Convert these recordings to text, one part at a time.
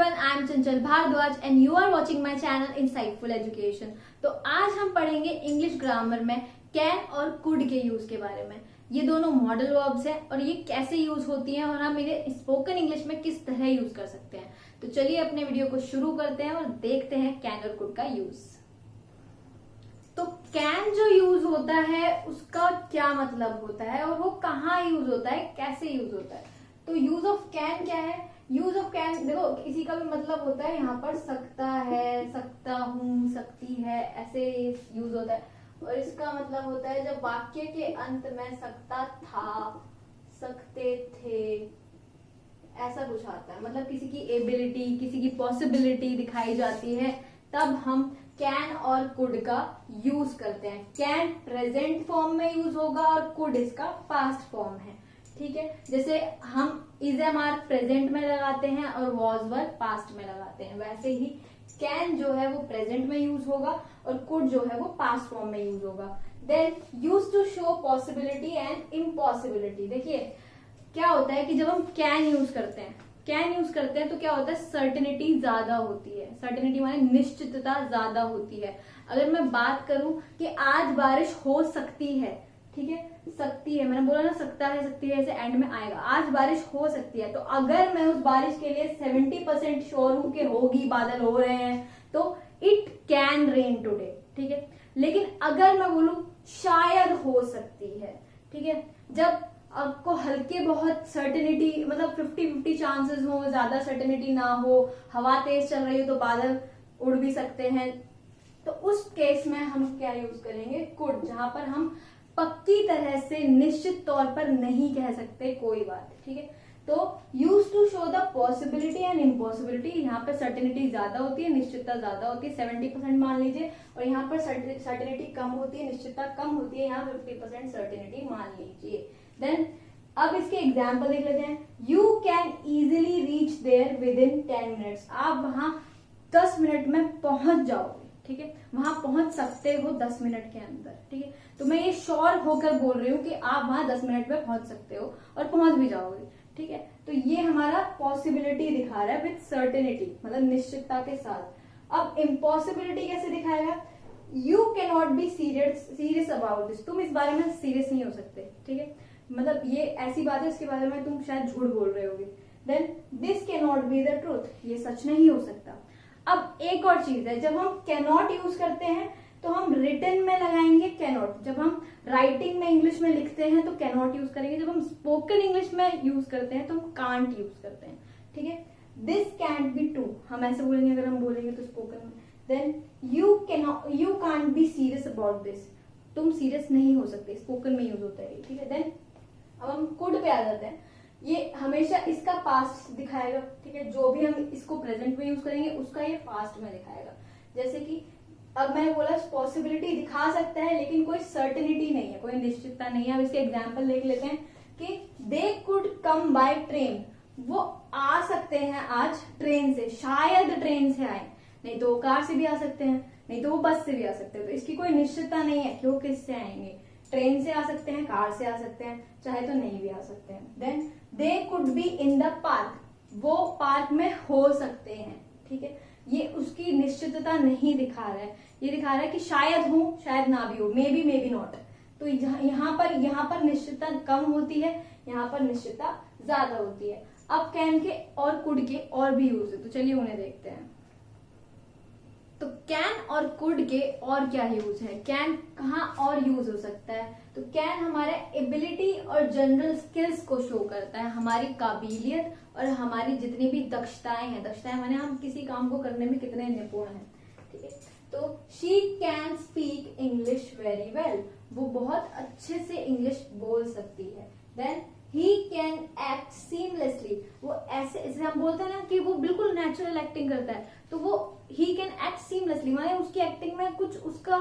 everyone, I am Chanchal Bhardwaj and you are watching my channel Insightful Education। तो आज हम पढ़ेंगे English grammar में कैन और कुड के यूज के बारे में। ये दोनों मॉडल वर्ब्स हैं और ये कैसे यूज होती हैं और हम इन्हें स्पोकन इंग्लिश में किस तरह यूज कर सकते हैं। तो चलिए अपने वीडियो को शुरू करते हैं और देखते हैं कैन और कुड का यूज। तो कैन जो यूज होता है उसका क्या मतलब होता है और वो कहाँ यूज होता है, कैसे यूज होता है। तो यूज ऑफ कैन क्या है? यूज ऑफ कैन देखो, किसी का भी मतलब होता है यहाँ पर सकता है, सकता हूँ, सकती है, ऐसे यूज होता है। और इसका मतलब होता है जब वाक्य के अंत में सकता था, सकते थे, ऐसा कुछ आता है, मतलब किसी की एबिलिटी, किसी की पॉसिबिलिटी दिखाई जाती है, तब हम कैन और कुड का यूज करते हैं। कैन प्रेजेंट फॉर्म में यूज होगा और कुड इसका पास्ट फॉर्म है। ठीक है, जैसे हम इज एम आर प्रेजेंट में लगाते हैं और वॉज वर पास्ट में लगाते हैं, वैसे ही कैन जो है वो प्रेजेंट में यूज होगा और कुड जो है वो पास्ट फॉर्म में यूज होगा। Then use to show possibility and impossibility. देखिए क्या होता है कि जब हम कैन यूज करते हैं तो क्या होता है, सर्टेनिटी ज्यादा होती है। सर्टेनिटी माने निश्चितता ज्यादा होती है। अगर मैं बात करूं कि आज बारिश हो सकती है, ठीक है, सकती है, मैंने बोला ना सकता है, सकती है, ऐसे एंड में आएगा, आज बारिश हो सकती है, तो अगर मैं उस बारिश के लिए 70% श्योर हूं कि होगी, बादल हो रहे हैं, तो इट कैन रेन टुडे। ठीक है, लेकिन अगर मैं बोलूं शायद हो सकती है, ठीक है, जब आपको हल्के बहुत सर्टेनिटी, मतलब 50-50 चांसेस हो, ज्यादा सर्टेनिटी ना हो, हवा तेज चल रही हो तो बादल उड़ भी सकते हैं, तो उस केस में हम क्या यूज करेंगे, कुड, जहां पर हम पक्की तरह से निश्चित तौर पर नहीं कह सकते कोई बात। ठीक है, तो use to show the possibility and impossibility. यहाँ पर सर्टेनिटी ज्यादा होती है, निश्चितता ज्यादा होती है, 70% मान लीजिए, और यहाँ पर सर्टेनिटी कम होती है, निश्चितता कम होती है, यहाँ 50% सर्टेनिटी मान लीजिए। देन अब इसके एग्जाम्पल देख लेते हैं। You can easily reach there within 10 minutes. आप वहां 10 मिनट में पहुंच जाओगे। ठीक है, वहां पहुंच सकते हो 10 मिनट के अंदर। ठीक है, तो मैं ये श्योर होकर बोल रही हूँ कि आप वहां 10 मिनट में पहुंच सकते हो और पहुंच भी जाओगे। ठीक है, तो ये हमारा पॉसिबिलिटी दिखा रहा है विद सर्टेनिटी, मतलब निश्चितता के साथ। अब इम्पॉसिबिलिटी कैसे दिखाएगा? You can not B serious about this. तुम इस बारे में सीरियस नहीं हो सकते। ठीक है, मतलब ये ऐसी बात है इसके बारे में तुम शायद झूठ बोल रहे होगे। Then this can not be the truth. ये सच नहीं हो सकता। अब एक और चीज है, जब हम कैनॉट यूज करते हैं तो हम रिटन में लगाएंगे कैनॉट। जब हम राइटिंग में इंग्लिश में लिखते हैं तो कैनॉट यूज करेंगे। जब हम स्पोकन इंग्लिश में यूज करते हैं तो हम कांट यूज करते हैं। ठीक है, दिस कैंट बी ट्रू, हम ऐसे बोलेंगे अगर हम बोलेंगे तो स्पोकन में। Then you can't be serious about this. तुम सीरियस नहीं हो सकते, स्पोकन में यूज होता है। ठीक है, देन अब हम कुड पे आ जाते हैं। ये हमेशा इसका पास्ट दिखाएगा। ठीक है, जो भी हम इसको प्रेजेंट में यूज करेंगे उसका ये पास्ट में दिखाएगा। जैसे कि अब मैंने बोला पॉसिबिलिटी दिखा सकता है लेकिन कोई सर्टेनिटी नहीं है, कोई निश्चितता नहीं है। अब इसके एग्जांपल देख लेते हैं कि they could come by train. वो आ सकते हैं आज ट्रेन से, शायद ट्रेन से आए, नहीं तो वो कार से भी आ सकते हैं, नहीं तो वो बस से भी आ सकते हैं। तो इसकी कोई निश्चितता नहीं है कि वो किससे आएंगे। ट्रेन से आ सकते हैं, कार से आ सकते हैं, चाहे तो नहीं भी आ सकते हैं। Then they could be in the park. वो पार्क में हो सकते हैं। ठीक है, ये उसकी निश्चितता नहीं दिखा रहा है, ये दिखा रहा है कि शायद हो, शायद ना भी हो, मे बी नॉट। तो यहाँ पर निश्चितता कम होती है, यहाँ पर निश्चितता ज्यादा होती है। अब कैन के और कुड के और भी यूज है, तो चलिए उन्हें देखते हैं। तो कैन और कुड के और क्या यूज है, कैन कहाँ और यूज हो सकता है? तो कैन हमारे एबिलिटी और जनरल स्किल्स को शो करता है, हमारी काबिलियत और हमारी जितनी भी दक्षताएं हैं। दक्षताएं माने हम किसी काम को करने में कितने निपुण हैं। ठीक है, तो she can speak English very well. वो बहुत अच्छे से इंग्लिश बोल सकती है। Then he can act seamlessly. वो ऐसे, जैसे हम बोलते हैं ना कि वो बिल्कुल नेचुरल एक्टिंग करता है, तो वो ही कैन एक्ट सीमलेसली माने उसकी एक्टिंग में कुछ उसका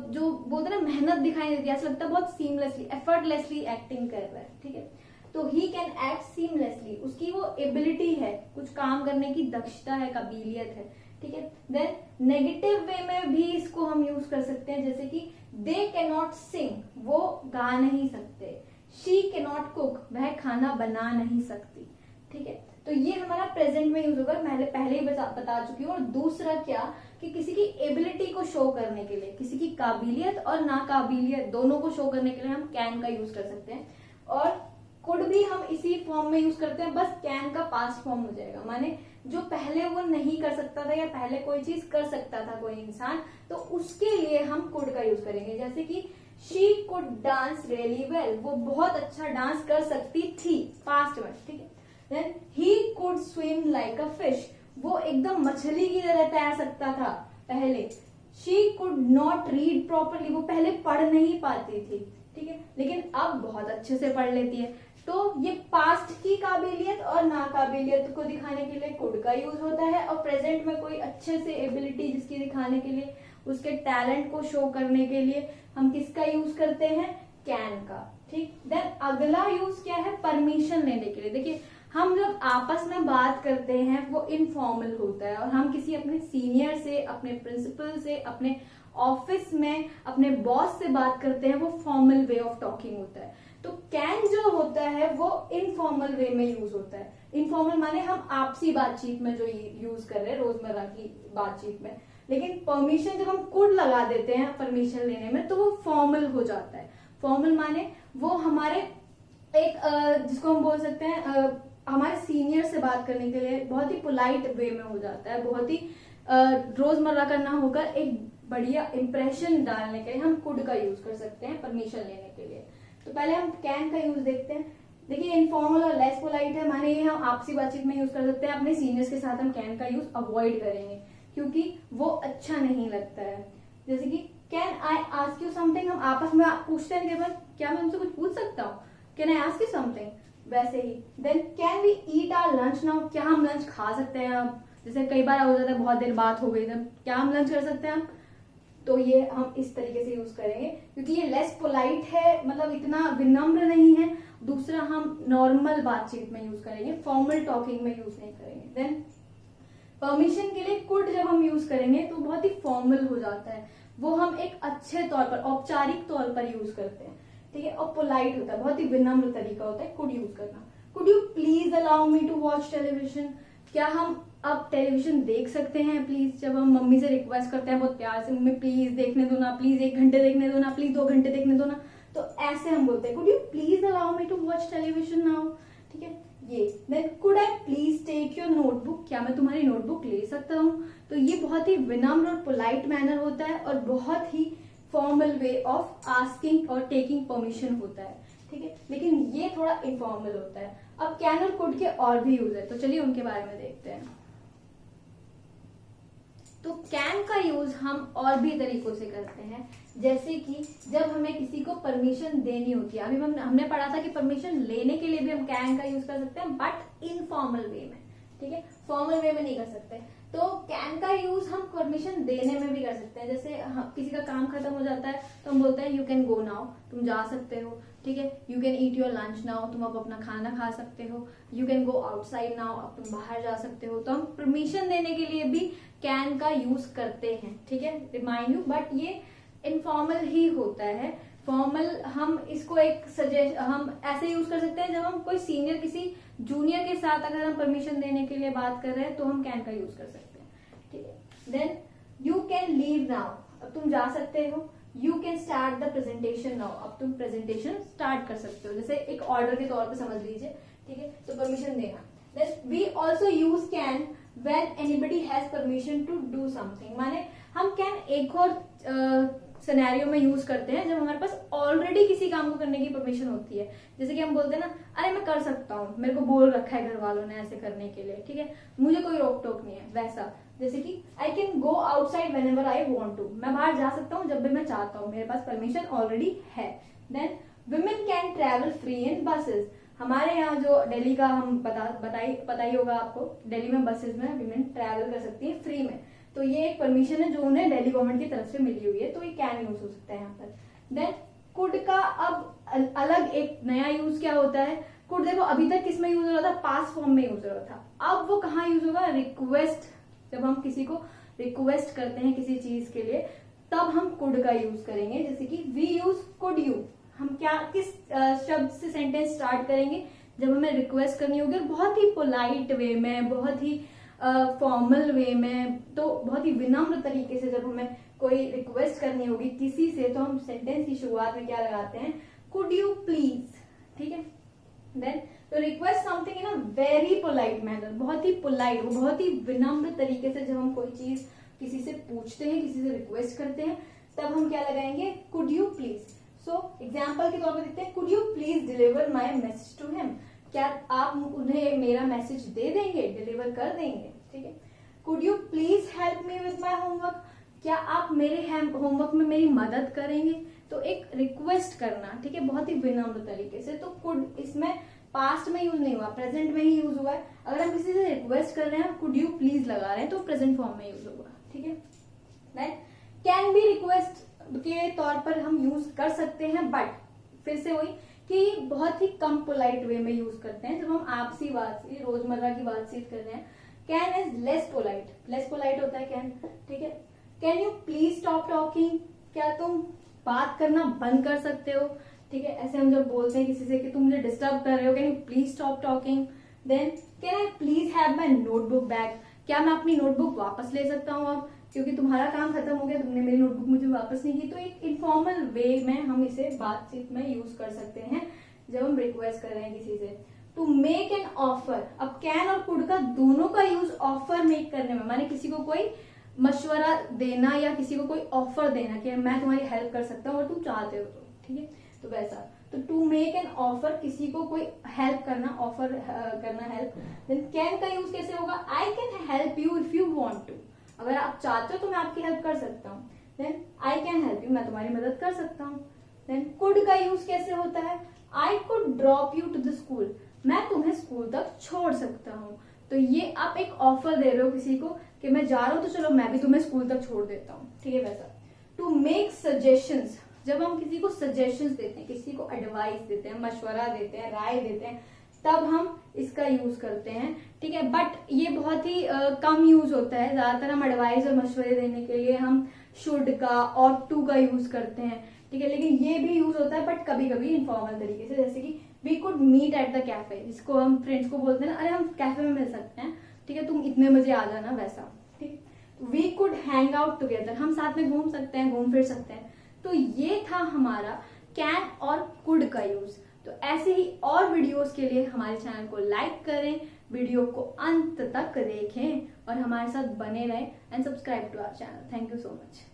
जो बोलते हैं ना मेहनत दिखाई देती है, ऐसा लगता है बहुत सीमलेसली, एफर्टलेसली एक्टिंग कर रहा है। ठीक है, तो ही कैन एक्ट सीमलेसली, उसकी वो एबिलिटी है, कुछ काम करने की दक्षता है, काबिलियत है। ठीक है, देन नेगेटिव वे में भी इसको हम यूज कर सकते हैं, जैसे कि दे कैन नॉट सिंग, वो गा नहीं सकते। शी कैन नॉट कुक, वह खाना बना नहीं सकती। ठीक है, तो ये हमारा प्रेजेंट में यूज होगा, पहले पहले ही बता चुकी हूँ। और दूसरा क्या कि किसी की एबिलिटी को शो करने के लिए, किसी की काबिलियत और नाकाबिलियत दोनों को शो करने के लिए हम कैन का यूज कर सकते हैं। और कुड भी हम इसी फॉर्म में यूज करते हैं, बस कैन का पास्ट फॉर्म हो जाएगा, माने जो पहले वो नहीं कर सकता था या पहले कोई चीज कर सकता था कोई इंसान, तो उसके लिए हम कुड का यूज करेंगे। जैसे कि she could dance really well, वो बहुत अच्छा डांस कर सकती थी, पास्ट में, ठीक है। Then he could swim like a fish, वो एकदम मछली की तरह तैर सकता था पहले। She could not read properly, वो पहले पढ़ नहीं पाती थी, ठीक है, लेकिन अब बहुत अच्छे से पढ़ लेती है। तो ये पास्ट की काबिलियत और नाकाबिलियत को दिखाने के लिए कुड का यूज होता है, और प्रेजेंट में कोई अच्छे से एबिलिटी जिसकी दिखाने के लिए, उसके टैलेंट को शो करने के लिए हम किसका यूज करते हैं, कैन का, ठीक। देन अगला यूज क्या है, परमिशन लेने के लिए। देखिए हम जब आपस में बात करते हैं वो इनफॉर्मल होता है, और हम किसी अपने सीनियर से, अपने प्रिंसिपल से, अपने ऑफिस में अपने बॉस से बात करते हैं, वो फॉर्मल वे ऑफ टॉकिंग होता है। तो कैन जो होता है वो इनफॉर्मल वे में यूज होता है। इनफॉर्मल माने हम आपसी बातचीत में जो यूज कर रहे हैं रोजमर्रा की बातचीत में। लेकिन परमिशन जब हम कुड लगा देते हैं परमिशन लेने में, तो वो फॉर्मल हो जाता है। फॉर्मल माने वो हमारे एक जिसको हम बोल सकते हैं हमारे सीनियर से बात करने के लिए बहुत ही पोलाइट वे में हो जाता है, बहुत ही रोजमर्रा का ना होकर एक बढ़िया इंप्रेशन डालने के लिए हम कुड का यूज कर सकते हैं परमिशन लेने के लिए। तो पहले हम कैन का यूज देखते हैं। देखिए इनफॉर्मल और लेस पोलाइट है, माने ये हम आपसी बातचीत में यूज कर सकते हैं। अपने सीनियर्स के साथ हम कैन का यूज अवॉइड करेंगे क्योंकि वो अच्छा नहीं लगता है। जैसे कि can I ask you something, हम आपस में पूछते हैं कि क्या मैं उनसे कुछ पूछ सकता हूँ, can I ask you something, वैसे ही। Then can we eat our lunch now, क्या हम लंच खा सकते हैं अब, जैसे कई बार हो जाता है बहुत देर बात हो गई, तब क्या हम लंच कर सकते हैं, तो ये हम इस तरीके से यूज करेंगे क्योंकि ये लेस पोलाइट है, मतलब इतना विनम्र नहीं है। दूसरा हम नॉर्मल बातचीत में यूज करेंगे, फॉर्मल टॉकिंग में यूज नहीं करेंगे। देन परमिशन के लिए कुड जब हम यूज करेंगे तो बहुत ही फॉर्मल हो जाता है, वो हम एक अच्छे तौर पर, औपचारिक तौर पर यूज करते हैं, ठीक है, और पोलाइट होता है, बहुत ही विनम्र तरीका होता है कुड यूज करना। Could you please allow me to watch television, क्या हम अब टेलीविजन देख सकते हैं प्लीज। जब हम मम्मी से रिक्वेस्ट करते हैं बहुत प्यार से, मम्मी प्लीज देखने दो ना, प्लीज 1 घंटे देखने दो ना, प्लीज 2 घंटे देखने दो ना, तो ऐसे हम बोलते हैं could you please allow me to watch television now, ठीक है ये। Then could I please take your notebook, क्या मैं तुम्हारी नोटबुक ले सकता हूँ। तो ये बहुत ही विनम्र और पोलाइट मैनर होता है और बहुत ही फॉर्मल वे ऑफ आस्किंग और टेकिंग परमिशन होता है, ठीक है, लेकिन ये थोड़ा इनफॉर्मल होता है। अब कैन और कुड के और भी यूज है, तो चलिए उनके बारे में देखते हैं। तो कैन का यूज हम और भी तरीकों से करते हैं, जैसे कि जब हमें किसी को परमिशन देनी होती है। अभी हमने पढ़ा था कि परमिशन लेने के लिए भी हम कैन का यूज कर सकते हैं, बट इनफॉर्मल वे में, ठीक है, फॉर्मल वे में नहीं कर सकते। तो कैन का यूज हम परमिशन देने में भी कर सकते हैं। जैसे किसी का काम खत्म हो जाता है तो हम बोलते हैं यू कैन गो नाउ, तुम जा सकते हो, ठीक है, you can eat your lunch now, तुम अब अपना खाना खा सकते हो, you can go outside now, अब तुम बाहर जा सकते हो। तो हम परमिशन देने के लिए भी कैन का यूज करते हैं, ठीक है, रिमाइंड यू, बट ये इनफॉर्मल ही होता है। फॉर्मल हम इसको हम ऐसे यूज कर सकते हैं जब हम कोई सीनियर किसी जूनियर के साथ अगर हम परमिशन देने के लिए बात कर रहे हैं तो हम कैन का यूज कर सकते हैं, ठीक है। Then you can leave now, अब तुम जा सकते हो। You can start the presentation now, अब तुम प्रेजेंटेशन स्टार्ट कर सकते हो, जैसे एक ऑर्डर के तौर पे समझ लीजिए, ठीक है, तो परमिशन देना। Then we also use can when anybody has permission to do something, माने हम कैन एक और सिनेरियो में यूज करते हैं जब हमारे पास ऑलरेडी किसी काम को करने की परमिशन होती है। जैसे कि हम बोलते हैं ना, अरे मैं कर सकता हूँ, मेरे को बोल रखा है घर वालों ने ऐसे करने के लिए, ठीक है, मुझे कोई रोक टोक नहीं है, वैसा। जैसे कि I can go outside whenever I want to, मैं बाहर जा सकता हूँ जब भी मैं चाहता हूँ, मेरे पास परमिशन ऑलरेडी है। Then women can travel free in buses, हमारे यहाँ जो दिल्ली का हम पता ही होगा आपको, दिल्ली में बसेस में वुमेन ट्रेवल कर सकती है फ्री में, तो ये एक परमिशन है जो उन्हें दिल्ली गवर्नमेंट की तरफ से मिली हुई है, तो ये कैन यूज हो सकता है यहाँ पर। देन कुड का अब अलग एक नया यूज क्या होता है। कुड देखो अभी तक किस में यूज हो रहा था, पास्ट फॉर्म में यूज हो रहा था, अब वो कहाँ यूज होगा, रिक्वेस्ट, जब हम किसी को रिक्वेस्ट करते हैं किसी चीज के लिए तब हम कुड का यूज करेंगे। जैसे कि वी यूज कुड यू, हम क्या किस शब्द से सेंटेंस स्टार्ट करेंगे, जब हमें रिक्वेस्ट करनी होगी और बहुत ही पोलाइट वे में, बहुत ही फॉर्मल वे में, तो बहुत ही विनम्र तरीके से जब हमें कोई रिक्वेस्ट करनी होगी किसी से, तो हम सेंटेंस की शुरुआत में क्या लगाते हैं, कुड यू प्लीज, ठीक है। देन तो request something in a very polite manner, बहुत ही पोलाइट, बहुत ही विनम्र तरीके से जब हम कोई चीज किसी से पूछते हैं, किसी से रिक्वेस्ट करते हैं, तब हम क्या लगाएंगे, could you please. So example के तौर पर देखते हैं, could you please deliver my message to him, क्या आप उन्हें मेरा मैसेज दे देंगे, डिलीवर कर देंगे, ठीक है। Could you please help me with my homework, क्या आप मेरे होमवर्क में मेरी मदद करेंगे। तो एक रिक्वेस्ट करना, ठीक है, बहुत ही विनम्र तरीके से। तो कुड इसमें पास्ट में यूज नहीं हुआ, प्रेजेंट में ही यूज हुआ है। अगर हम किसी से रिक्वेस्ट कर रहे हैं, कुड यू प्लीज लगा रहे हैं, तो प्रेजेंट फॉर्म में यूज होगा, ठीक है। देन कैन बी रिक्वेस्ट के तौर पर हम यूज कर सकते हैं, बट फिर से वही कि बहुत ही कम पोलाइट वे में यूज करते हैं जब हम आपसी बातचीत, रोजमर्रा की बातचीत कर रहे हैं। Can is less polite, less polite होता है कैन, ठीक है। Can you please stop talking, क्या तुम बात करना बंद कर सकते हो, ठीक है। ऐसे हम जब बोलते हैं किसी से कि तुम मुझे डिस्टर्ब कर रहे हो, can you please stop talking. Then can I please have my notebook back, क्या मैं अपनी नोटबुक वापस ले सकता हूँ अब, क्योंकि तुम्हारा काम खत्म हो गया, तुमने मेरी नोटबुक मुझे वापस नहीं की। तो एक इनफॉर्मल वे में हम इसे बातचीत में यूज कर सकते हैं जब हम रिक्वेस्ट कर रहे हैं किसी से। टू मेक एन ऑफर, अब कैन और कुड का दोनों का यूज ऑफर मेक करने में, माने किसी को कोई मशवरा देना या किसी को कोई ऑफर देना कि मैं तुम्हारी हेल्प कर सकता हूँ और तुम चाहते हो तो, ठीक है। तो वैसा, तो टू मेक एन ऑफर, किसी को कोई हेल्प करना, ऑफर करना हेल्प। देन कैन का यूज कैसे होगा, I can help you if you want to, अगर आप चाहते हो तो मैं आपकी हेल्प कर सकता हूँ। Then I can help you, मैं तुम्हारी मदद कर सकता हूँ। देन कुड का यूज कैसे होता है, I could drop you to the school, मैं तुम्हें स्कूल तक छोड़ सकता हूँ। तो ये आप एक ऑफर दे रहे हो किसी को कि मैं जा रहा हूं तो चलो मैं भी तुम्हें स्कूल तक छोड़ देता हूँ, ठीक है। वैसा टू मेक सजेशंस, जब हम किसी को सजेशंस देते हैं, किसी को एडवाइस देते हैं, मशवरा देते हैं, राय देते हैं, तब हम इसका यूज करते हैं, ठीक है। बट ये बहुत ही कम यूज होता है, ज्यादातर हम एडवाइस और मशवरे देने के लिए हम शुड का और टू का यूज करते हैं, ठीक है। लेकिन ये भी यूज होता है बट कभी कभी इनफॉर्मल तरीके से, जैसे कि we could meet at the cafe, जिसको हम फ्रेंड्स को बोलते हैं ना, अरे हम कैफे में मिल सकते हैं, ठीक है, तुम इतने बजे आ जाना, वैसा, ठीक। We could hang out together, हम साथ में घूम सकते हैं, घूम फिर सकते हैं। तो ये था हमारा कैन और कुड का यूज। तो ऐसे ही और वीडियोस के लिए हमारे चैनल को लाइक करें, वीडियो को अंत तक देखें और हमारे साथ बने रहें and subscribe to our channel. Thank you so much.